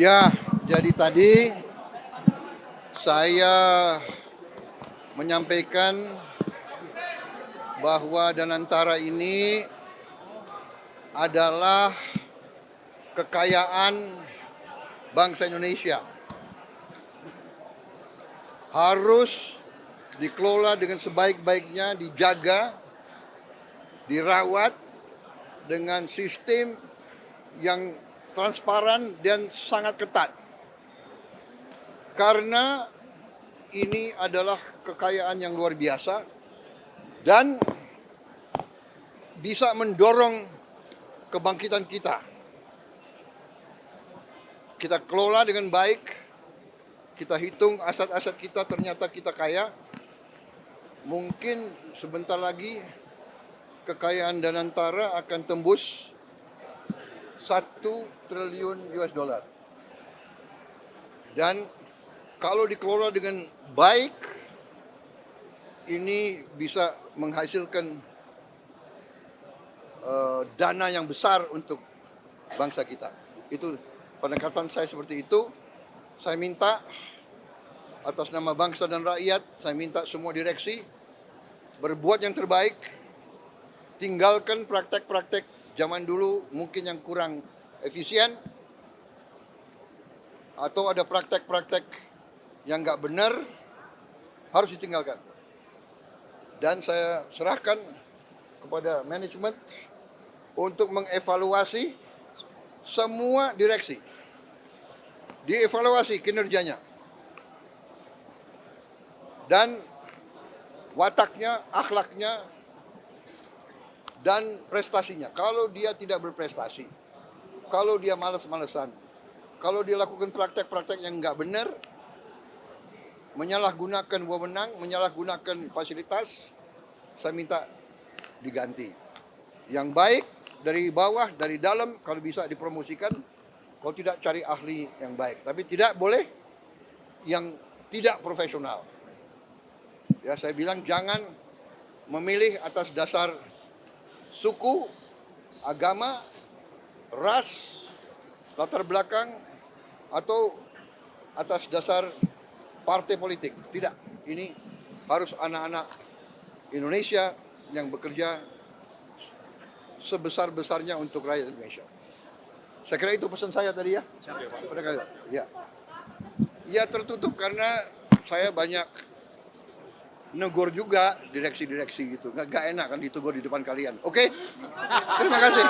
Ya, jadi tadi saya menyampaikan bahwa Danantara ini adalah kekayaan bangsa Indonesia. Harus dikelola dengan sebaik-baiknya, dijaga, dirawat dengan sistem yang transparan dan sangat ketat. Karena ini adalah kekayaan yang luar biasa dan bisa mendorong kebangkitan kita. Kita kelola dengan baik, kita hitung aset-aset kita, ternyata kita kaya. Mungkin sebentar lagi kekayaan Danantara akan tembus 1 triliun US dollar. Dan kalau dikelola dengan baik, ini bisa menghasilkan dana yang besar untuk bangsa kita. Itu pendekatan saya seperti itu. Saya minta atas nama bangsa dan rakyat, saya minta semua direksi berbuat yang terbaik, tinggalkan praktek-praktek zaman dulu mungkin yang kurang efisien, atau ada praktek-praktek yang nggak benar, harus ditinggalkan. Dan saya serahkan kepada manajemen untuk mengevaluasi semua direksi. Dievaluasi kinerjanya. Dan wataknya, akhlaknya, dan prestasinya. Kalau dia tidak berprestasi, kalau dia malas-malesan, kalau dia lakukan praktek-praktek yang nggak benar, menyalahgunakan wewenang, menyalahgunakan fasilitas, saya minta diganti. Yang baik dari bawah, dari dalam, kalau bisa dipromosikan, kalau tidak cari ahli yang baik. Tapi tidak boleh yang tidak profesional. Ya, saya bilang jangan memilih atas dasar suku, agama, ras, latar belakang, atau atas dasar partai politik. Tidak, ini harus anak-anak Indonesia yang bekerja sebesar-besarnya untuk rakyat Indonesia. Saya kira itu pesan saya tadi ya. Ya. Ya tertutup karena saya banyak negur juga direksi-direksi gitu. Nggak enak kan ditegur di depan kalian. Oke? Terima kasih.